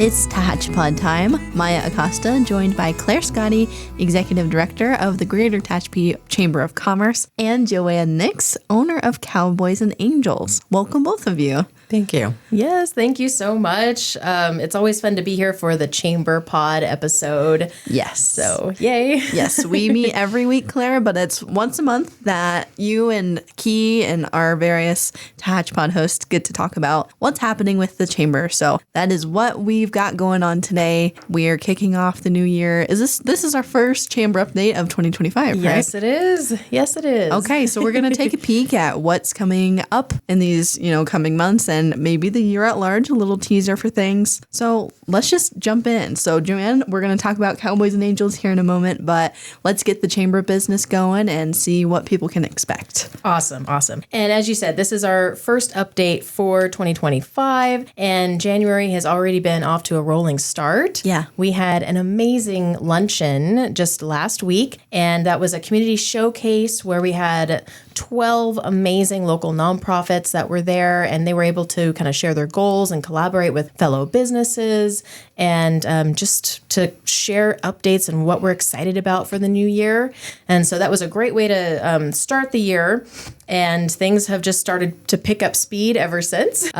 It's Tehachapi time. Maya Acosta, joined by Claire Scotty, Executive Director of the Greater Tehachapi Chamber of Commerce, and Joanne Nix, owner of Cowboys and Angels. Welcome, both of you. Thank you. Yes, thank you so much. It's always fun to be here for the Chamber Pod episode. Yes. So, yay. Yes, we meet every week, Claire, but it's once a month that you and Key and our various Tehachapi hosts get to talk about what's happening with the Chamber. So that is what we've got going on today. We are kicking off the new year. This is our first Chamber update of 2025, right? Yes, it is. Yes, it is. Okay, so we're going to take a peek at what's coming up in these, coming months and maybe the year at large, a little teaser for things. So let's just jump in. So Joanne, we're going to talk about Cowboys and Angels here in a moment, but let's get the Chamber business going and see what people can expect. Awesome. And as you said, this is our first update for 2025, and January has already been off to a rolling start. Yeah. We had an amazing luncheon just last week, and that was a community showcase where we had 12 amazing local nonprofits that were there, and they were able to kind of share their goals and collaborate with fellow businesses and just to share updates and what we're excited about for the new year. And so that was a great way to start the year. And things have just started to pick up speed ever since.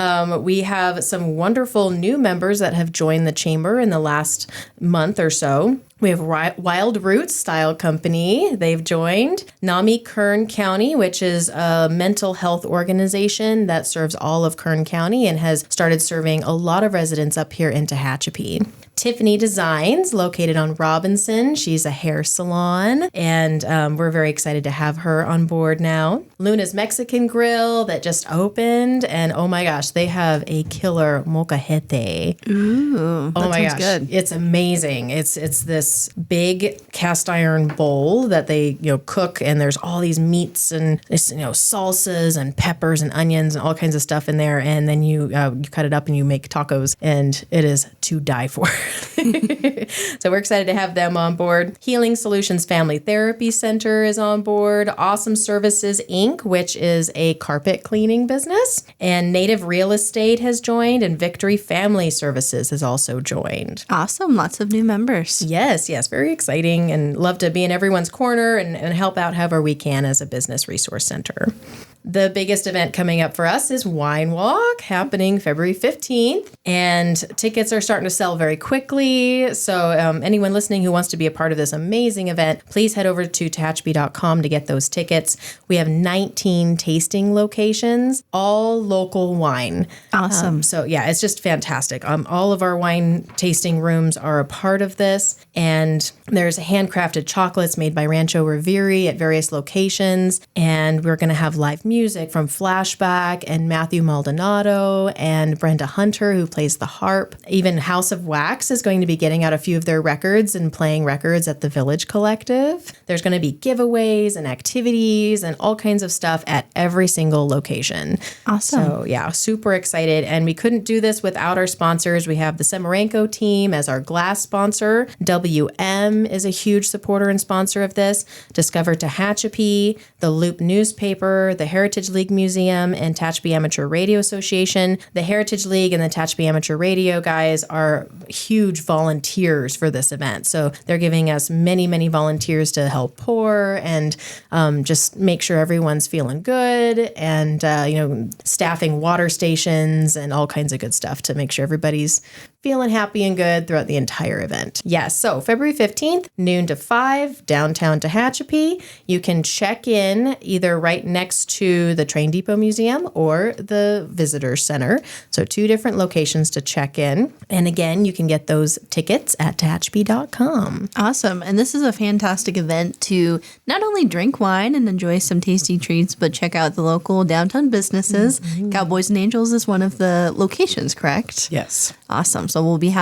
We have some wonderful new members that have joined the Chamber in the last month or so. We have Wild Roots Style Company. They've joined. NAMI Kern County, which is a mental health organization that serves all of Kern County and has started serving a lot of residents up here in Tehachapi. Tiffany Designs, located on Robinson. She's a hair salon, and we're very excited to have her on board now. Luna's Mexican Grill that just opened, and oh my gosh, they have a killer molcajete. Ooh, that sounds good. It's amazing. It's this big cast iron bowl that they cook, and there's all these meats and salsas and peppers and onions and all kinds of stuff in there, and then you cut it up and you make tacos, and it is to die for. So we're excited to have them on board. Healing Solutions Family Therapy Center is on board. Awesome Services Inc., which is a carpet cleaning business. And Native Real Estate has joined, and Victory Family Services has also joined. Awesome. Lots of new members. Yes. Very exciting, and love to be in everyone's corner and help out however we can as a business resource center. The biggest event coming up for us is Wine Walk, happening February 15th, and tickets are starting to sell very quickly. So anyone listening who wants to be a part of this amazing event, please head over to tehachapi.com to get those tickets. We have 19 tasting locations, all local wine. Awesome. So yeah, it's just fantastic. All of our wine tasting rooms are a part of this, and there's handcrafted chocolates made by Rancho Riveri at various locations, and we're going to have live music from Flashback and Matthew Maldonado and Brenda Hunter, who plays the harp. Even House of Wax is going to be getting out a few of their records and playing records at the Village Collective. There's going to be giveaways and activities and all kinds of stuff at every single location. Awesome. So yeah, super excited. And we couldn't do this without our sponsors. We have the Semerenko team as our glass sponsor. WM is a huge supporter and sponsor of this. Discover Tehachapi, the Loop newspaper, the Heritage League Museum, and Tehachapi Amateur Radio Association. The Heritage League and the Tehachapi Amateur Radio guys are huge volunteers for this event. So they're giving us many, many volunteers to help pour and just make sure everyone's feeling good, and staffing water stations and all kinds of good stuff to make sure everybody's feeling happy and good throughout the entire event. Yes, so February 15th, noon to 5, downtown Tehachapi. You can check in either right next to the Train Depot Museum or the Visitor Center. So 2 different locations to check in. And again, you can get those tickets at tehachapi.com. Awesome. And this is a fantastic event to not only drink wine and enjoy some tasty treats, but check out the local downtown businesses. Mm-hmm. Cowboys and Angels is one of the locations, correct? Yes. Awesome. So we'll be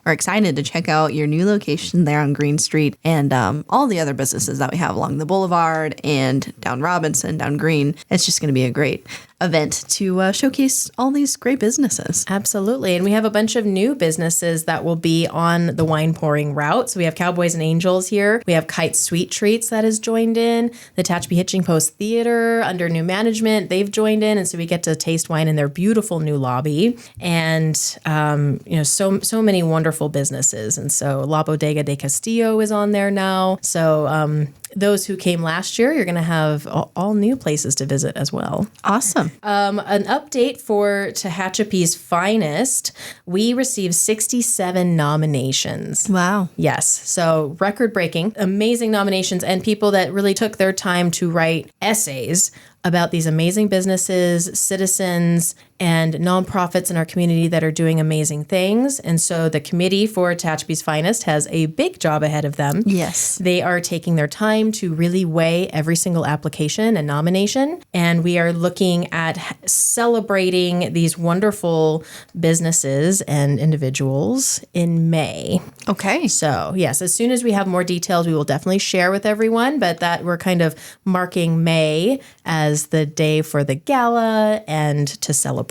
excited to check out your new location there on Green Street and all the other businesses that we have along the boulevard and down Robinson, down Green. It's just going to be a great event to showcase all these great businesses. Absolutely. And we have a bunch of new businesses that will be on the wine pouring route. So we have Cowboys and Angels here. We have Kite Sweet Treats that has joined in. The Tehachapi Hitching Post Theater under new management, they've joined in. And so we get to taste wine in their beautiful new lobby. And, so many wonderful businesses. And so La Bodega de Castillo is on there now. So those who came last year, you're going to have all new places to visit as well. Awesome. An update for Tehachapi's Finest. We received 67 nominations. Wow. Yes. So record-breaking, amazing nominations, and people that really took their time to write essays about these amazing businesses, citizens, and nonprofits in our community that are doing amazing things. And so the committee for Tehachapi's Finest has a big job ahead of them. Yes. They are taking their time to really weigh every single application and nomination. And we are looking at celebrating these wonderful businesses and individuals in May. Okay. So, yes, as soon as we have more details, we will definitely share with everyone, but that we're kind of marking May as the day for the gala and to celebrate.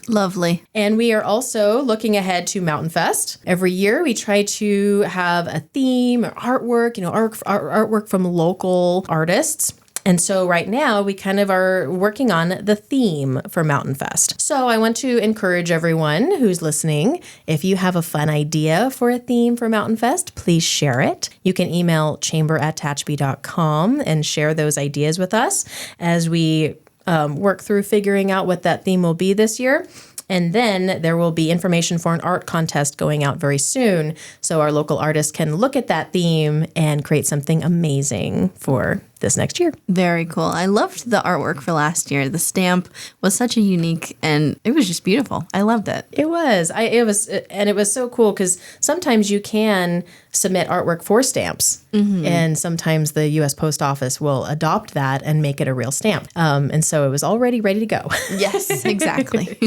Lovely. And we are also looking ahead to Mountain Fest. Every year we try to have a theme or artwork, artwork from local artists. And so right now we kind of are working on the theme for Mountain Fest. So I want to encourage everyone who's listening, if you have a fun idea for a theme for Mountain Fest, please share it. You can email chamber@tehachapi.com and share those ideas with us as we work through figuring out what that theme will be this year. And then there will be information for an art contest going out very soon. So our local artists can look at that theme and create something amazing for this next year. Very cool. I loved the artwork for last year. The stamp was such a unique, and it was just beautiful. I loved it. It was. It was so cool because sometimes you can submit artwork for stamps, and sometimes the U.S. Post Office will adopt that and make it a real stamp. And so it was already ready to go. Yes, exactly.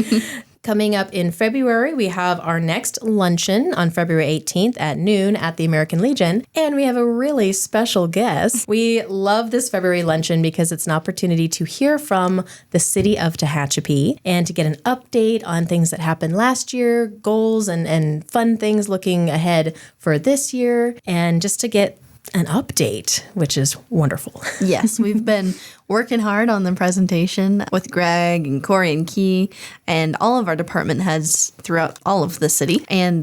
Coming up in February, we have our next luncheon on February 18th at noon at the American Legion, and we have a really special guest. We love this February luncheon because it's an opportunity to hear from the city of Tehachapi and to get an update on things that happened last year, goals and fun things looking ahead for this year, and just to get an update, which is wonderful. Yes, we've been working hard on the presentation with Greg and Corey and Key and all of our department heads throughout all of the city. And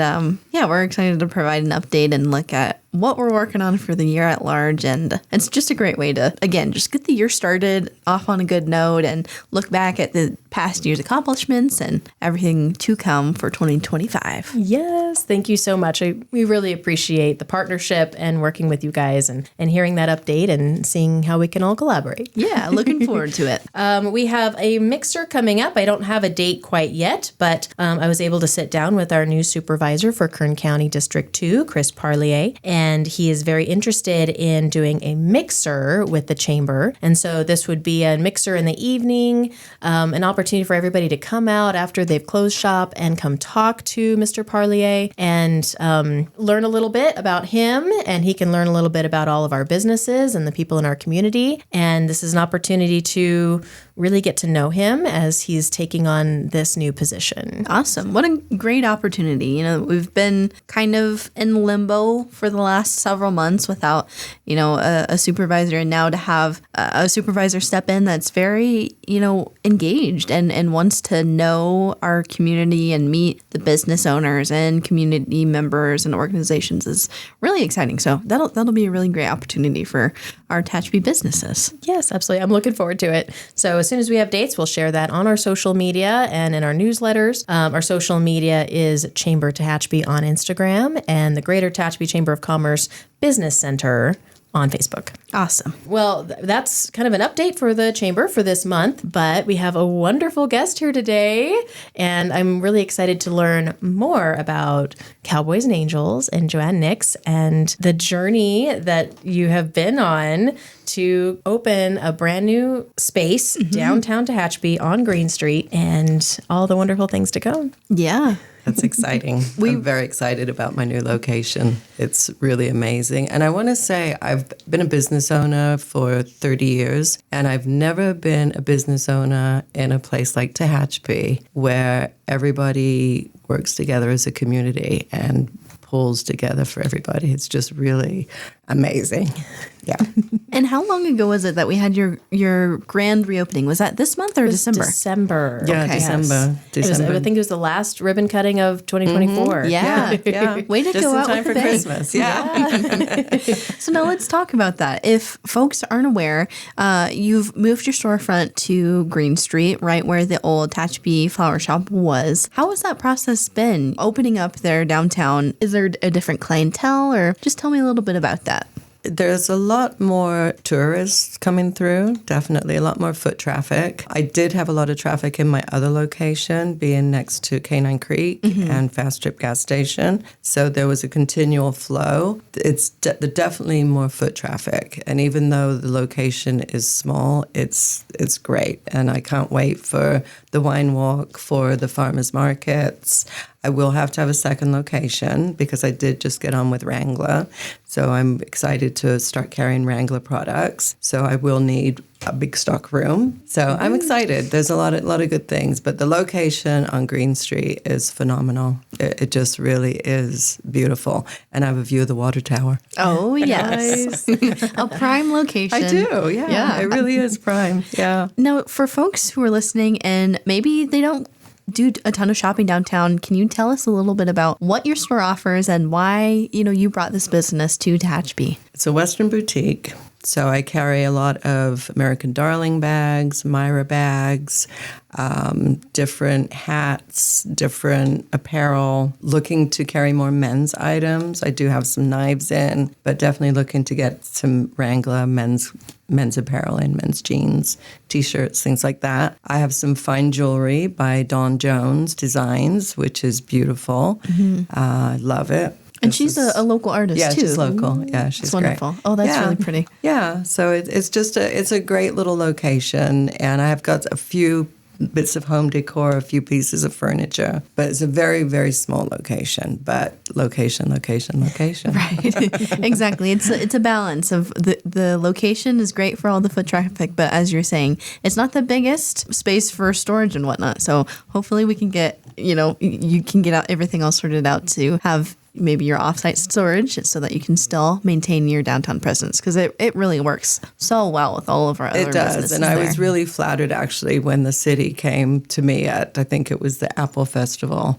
we're excited to provide an update and look at what we're working on for the year at large. And it's just a great way to, again, just get the year started off on a good note and look back at the past year's accomplishments and everything to come for 2025. Yes, thank you so much. We really appreciate the partnership and working with you guys and hearing that update and seeing how we can all collaborate. Yeah, looking forward to it. We have a mixer coming up. I don't have a date quite yet, but I was able to sit down with our new supervisor for Kern County District 2, Chris Parlier, and he is very interested in doing a mixer with the chamber. And so this would be a mixer in the evening, an opportunity for everybody to come out after they've closed shop and come talk to Mr. Parlier and learn a little bit about him, and he can learn a little bit about all of our businesses and the people in our community. And this is an opportunity to really get to know him as he's taking on this new position. Awesome. What a great opportunity. You know, we've been kind of in limbo for the last several months without, a supervisor, and now to have a supervisor step in that's very, engaged and wants to know our community and meet the business owners and community members and organizations is really exciting. So that'll be a really great opportunity for our Tehachapi businesses. Yes, absolutely. I'm looking forward to it. So as soon as we have dates, we'll share that on our social media and in our newsletters. Our social media is Chamber Tehachapi on Instagram and the Greater Tehachapi Chamber of Commerce Business Center on Facebook. Awesome. Well, that's kind of an update for the Chamber for this month, but we have a wonderful guest here today, and I'm really excited to learn more about Cowboys and Angels and Joanne Nix and the journey that you have been on to open a brand new space downtown Tehachapi on Green Street and all the wonderful things to come. Yeah. That's exciting. I'm very excited about my new location. It's really amazing. And I want to say I've been a business owner for 30 years, and I've never been a business owner in a place like Tehachapi where everybody works together as a community and pulls together for everybody. It's just really amazing. Yeah. And how long ago was it that we had your grand reopening? Was that this month or December? December. Yeah, Okay. December. I think it was the last ribbon cutting of 2024. Yeah. Yeah. Way to Just go in out time with for a bang. Christmas. Yeah. So now let's talk about that. If folks aren't aware, you've moved your storefront to Green Street, right where the old Tehachapi flower shop was. How has that process been? Opening up there downtown, is there a different clientele, or just tell me a little bit about that? There's a lot more tourists coming through, definitely a lot more foot traffic. I did have a lot of traffic in my other location, being next to Canine Creek and Fast Trip gas station. So there was a continual flow. It's definitely more foot traffic. And even though the location is small, it's great. And I can't wait for the wine walk, for the farmers markets. I will have to have a second location because I did just get on with Wrangler. So I'm excited to start carrying Wrangler products. So I will need a big stock room. So I'm excited. There's a lot of good things, but the location on Green Street is phenomenal. It just really is beautiful. And I have a view of the water tower. Oh, yes. A prime location. I do, yeah. It really is prime, yeah. Now, for folks who are listening and maybe they don't do a ton of shopping downtown, can you tell us a little bit about what your store offers and why, you brought this business to Tehachapi? It's a Western boutique. So I carry a lot of American Darling bags, Myra bags, different hats, different apparel, looking to carry more men's items. I do have some knives in, but definitely looking to get some Wrangler men's apparel in, men's jeans, T-shirts, things like that. I have some fine jewelry by Dawn Jones Designs, which is beautiful. I love it. And she's a local artist, yeah, too. Yeah, she's local. Yeah, she's It's wonderful. great. Oh, that's really pretty. Yeah, so it's just it's a great little location, and I've got a few bits of home decor, a few pieces of furniture, but it's a very, very small location. But location. Right, exactly. It's a balance of the location is great for all the foot traffic, but as you're saying, it's not the biggest space for storage and whatnot. So hopefully we can get you can get out everything all sorted out to have maybe your offsite storage so that you can still maintain your downtown presence, because it really works so well with all of our other businesses. And I was really flattered actually when the city came to me at, I think it was the Apple Festival,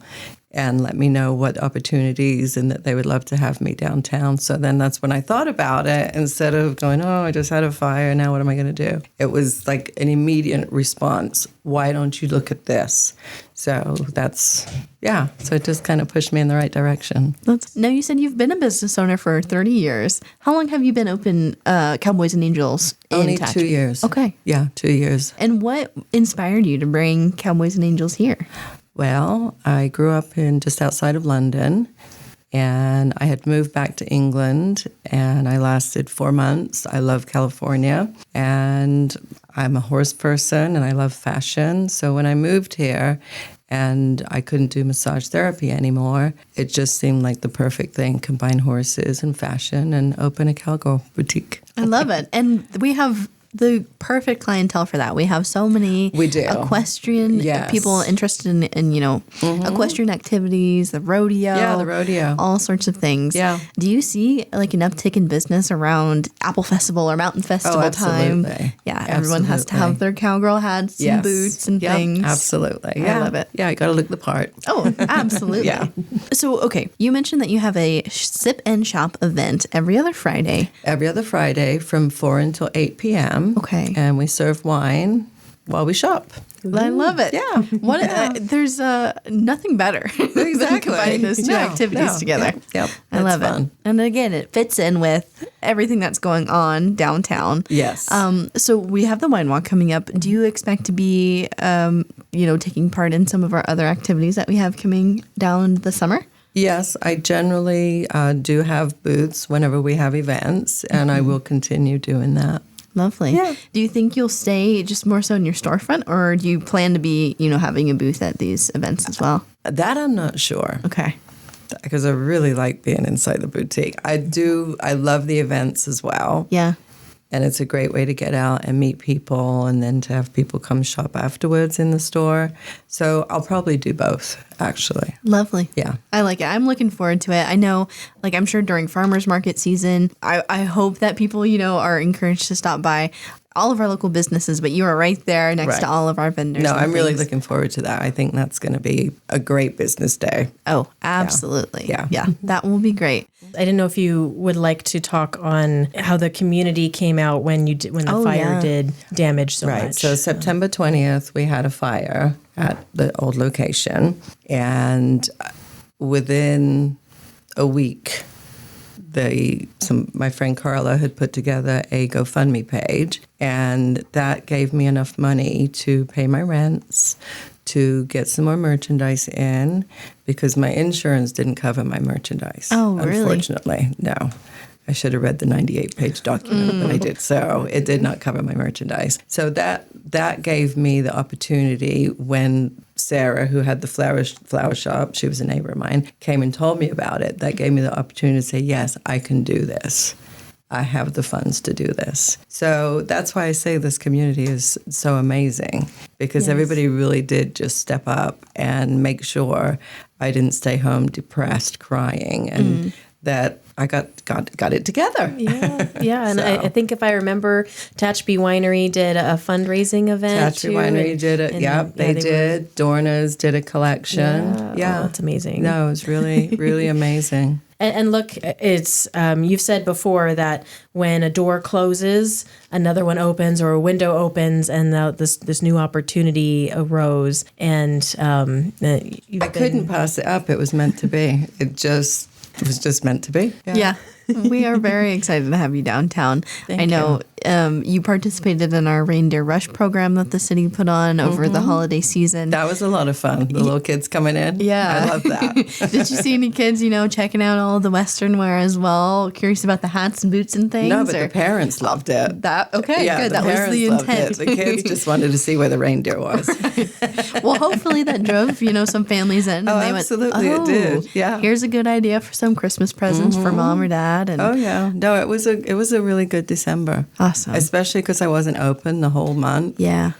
and let me know what opportunities and that they would love to have me downtown. So then that's when I thought about it. Instead of going, oh, I just had a fire, now what am I going to do? It was like an immediate response. Why don't you look at this? So so it just kind of pushed me in the right direction. Now, you said you've been a business owner for 30 years. How long have you been open Cowboys and Angels in Only Tehachapi? 2 years. Okay. Yeah, 2 years. And what inspired you to bring Cowboys and Angels here? Well, I grew up in just outside of London, and I had moved back to England, and I lasted 4 months. I love California, and I'm a horse person, and I love fashion. So when I moved here and I couldn't do massage therapy anymore, it just seemed like the perfect thing, combine horses and fashion and open a cowgirl boutique. I love it. And we have the perfect clientele for that. We have so many equestrian people interested in equestrian activities, the rodeo. Yeah, the rodeo. All sorts of things. Yeah. Do you see like an uptick in business around Apple Festival or Mountain Festival time? Yeah, everyone has to have their cowgirl hats and boots and things. Absolutely. Yeah. I love it. Yeah, you got to look the part. Oh, absolutely. Yeah. So, okay, you mentioned that you have a sip and shop event every other Friday. Every other Friday from 4 until 8 p.m. Okay. And we serve wine while we shop. I love it. Yeah. There's nothing better than combining those two activities together. Yep. I love it. And again, it fits in with everything that's going on downtown. Yes. So we have the wine walk coming up. Do you expect to be, taking part in some of our other activities that we have coming down the summer? Yes, I generally do have booths whenever we have events, and I will continue doing that. Lovely. Yeah. Do you think you'll stay just more so in your storefront, or do you plan to be, having a booth at these events as well? That I'm not sure. Okay. Because I really like being inside the boutique. I love the events as well. Yeah. And it's a great way to get out and meet people and then to have people come shop afterwards in the store. So I'll probably do both, actually. Lovely. Yeah. I like it. I'm looking forward to it. I know, I'm sure during farmers market season, I hope that people, are encouraged to stop by all of our local businesses, but you are right there next to all of our vendors. No, and I'm really things. looking forward to that. I think that's going to be a great business day. Oh, absolutely. Yeah. Yeah. That will be great. I didn't know if you would like to talk on how the community came out when the fire did damage so much. So September 20th, we had a fire at the old location. And within a week, my friend Carla had put together a GoFundMe page, and that gave me enough money to pay my rents, to get some more merchandise in, because my insurance didn't cover my merchandise. Oh, really? Unfortunately, no. I should have read the 98-page document, but I did. So it did not cover my merchandise. So that gave me the opportunity when Sarah, who had the flower shop, she was a neighbor of mine, came and told me about it. That gave me the opportunity to say, yes, I can do this. I have the funds to do this. So that's why I say this community is so amazing, because everybody really did just step up and make sure I didn't stay home depressed, crying, and that I got it together. Yeah, and I think if I remember, Tatchby Winery did a fundraising event. Tatchby Winery did it. Yep, they did. Dorna's did a collection. Yeah. Oh, that's amazing. No, it was really, really amazing. And look, it's you've said before that when a door closes, another one opens, or a window opens, and this new opportunity arose. And I couldn't pass it up. It was meant to be. It was just meant to be. Yeah. We are very excited to have you downtown. I know you participated in our Reindeer Rush program that the city put on over the holiday season. That was a lot of fun. The little kids coming in. Yeah. I love that. Did you see any kids, checking out all the Western wear as well? Curious about the hats and boots and things? No, but the parents loved it. Good. The That was parents the loved intent. it. The kids just wanted to see where the reindeer was. Well, hopefully that drove, some families in. And Oh, they absolutely, went, it did. Yeah. Here's a good idea for some Christmas presents for mom or dad. And Oh yeah, no, it was a really good December. Awesome. Especially because I wasn't open the whole month, yeah.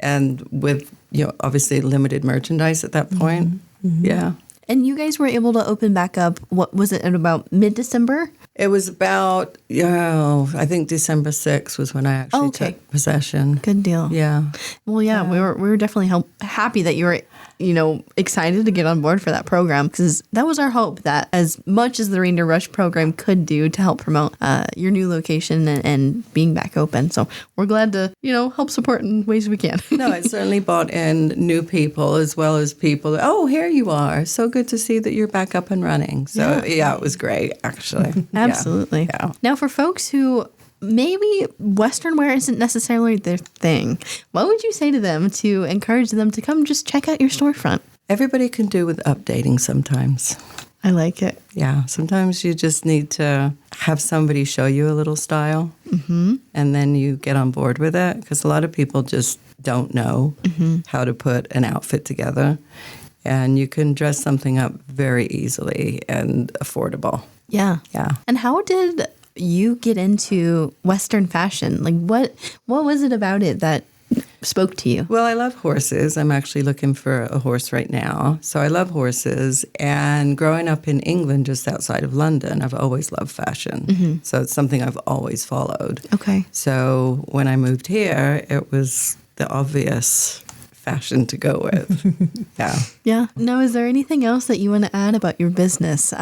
and with obviously limited merchandise at that point. Yeah, And you guys were able to open back up, what was it, at about mid-December? it was about I think December 6th was when I actually Okay. took possession. Good deal. Yeah, Well, yeah, we were definitely happy that you were, excited to get on board for that program, because that was our hope, that as much as the Reindeer Rush program could do to help promote your new location and being back open. So we're glad to, help support in ways we can. no, it certainly brought in new people as well as people. Oh, here you are! So good to see that you're back up and running. So yeah it was great actually. Absolutely. Yeah. Now, for folks who maybe Western wear isn't necessarily their thing, what would you say to them to encourage them to come just check out your storefront? Everybody can do with updating sometimes. I like it. Yeah, sometimes you just need to have somebody show you a little style, and then you get on board with it, because a lot of people just don't know how to put an outfit together, and you can dress something up very easily and affordable. Yeah. Yeah. And how did you get into Western fashion? Like, what was it about it that spoke to you? Well, I love horses. I'm actually looking for a horse right now. So I love horses. And growing up in England, just outside of London, I've always loved fashion. So it's something I've always followed. Okay. So when I moved here, it was the obvious fashion to go with. Yeah. Yeah. Now, is there anything else that you want to add about your business?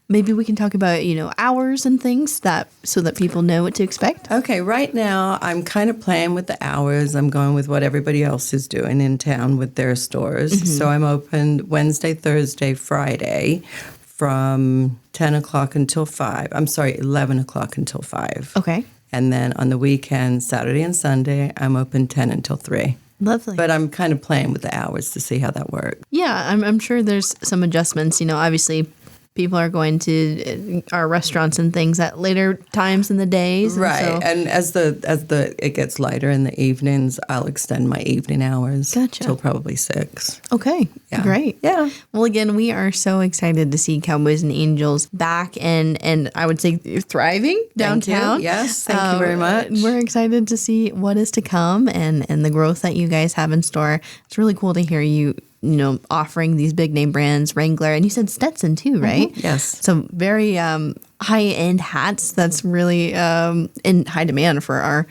Maybe we can talk about, hours and things so that people know what to expect. Okay, right now I'm kind of playing with the hours. I'm going with what everybody else is doing in town with their stores. So I'm open Wednesday, Thursday, Friday from 10 o'clock until 5. I'm sorry, 11 o'clock until 5. Okay. And then on the weekend, Saturday and Sunday, I'm open 10 until 3. Lovely. But I'm kind of playing with the hours to see how that works. Yeah, I'm sure there's some adjustments. Obviously, people are going to our restaurants and things at later times in the days. Right. So, And as it gets lighter in the evenings, I'll extend my evening hours Gotcha. till probably 6. okay. Yeah. Great. Yeah. Well, again, we are so excited to see Cowboys and Angels back and I would say thriving Thank you. downtown. Yes. Thank you very much. We're excited to see what is to come and the growth that you guys have in store. It's really cool to hear you offering these big name brands, Wrangler, and you said Stetson too, right? Yes. So very high-end hats that's really in high demand for our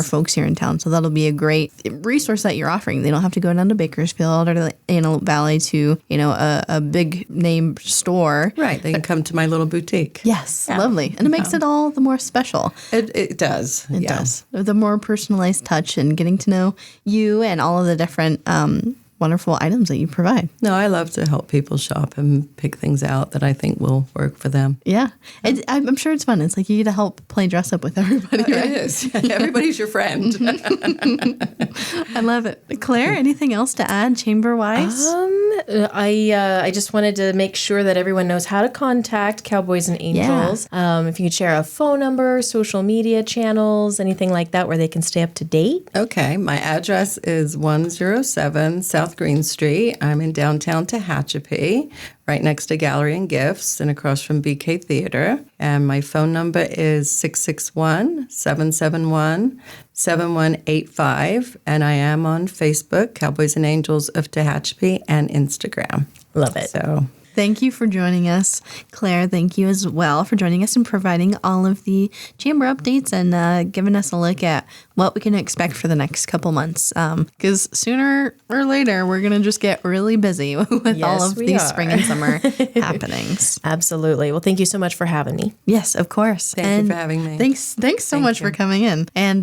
folks here in town. So that'll be a great resource that you're offering. They don't have to go down to Bakersfield or to Antelope Valley to a big name store. Right. They can come to my little boutique. Yes, lovely, and it makes it all the more special. It does. It does. The more personalized touch and getting to know you and all of the different wonderful items that you provide. No, I love to help people shop and pick things out that I think will work for them. Yeah. I'm sure it's fun. It's like you get to help play dress up with everybody, right? It is. Everybody's your friend. I love it. Claire, anything else to add chamber-wise? I just wanted to make sure that everyone knows how to contact Cowboys and Angels. If you could share a phone number, social media channels, anything like that where they can stay up to date. Okay. My address is 107 South Green Street. I'm in downtown Tehachapi, right next to Gallery and Gifts and across from BK Theater. And my phone number is 661-771-7185. And I am on Facebook, Cowboys and Angels of Tehachapi, and Instagram. Love it. So Thank you for joining us. Claire, thank you as well for joining us and providing all of the chamber updates and giving us a look at what we can expect for the next couple months. Because sooner or later, we're going to just get really busy with all of these spring and summer happenings. Absolutely. Well, thank you so much for having me. Yes, of course. Thank you for having me. Thanks so much for coming in. And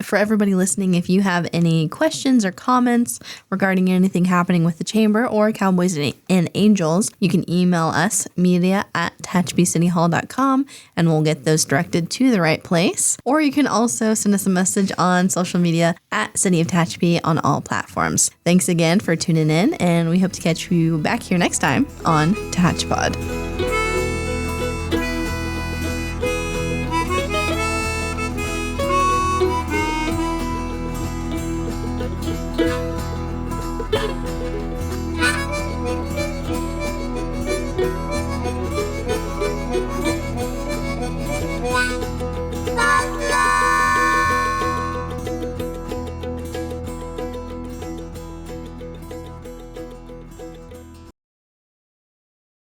for everybody listening, if you have any questions or comments regarding anything happening with the chamber or Cowboys and Angels, you can email us media@tehachapiCityHall.com and we'll get those directed to the right place. Or you can also send us a message on social media at City of Tehachapi on all platforms. Thanks again for tuning in, and we hope to catch you back here next time on Tehachapod.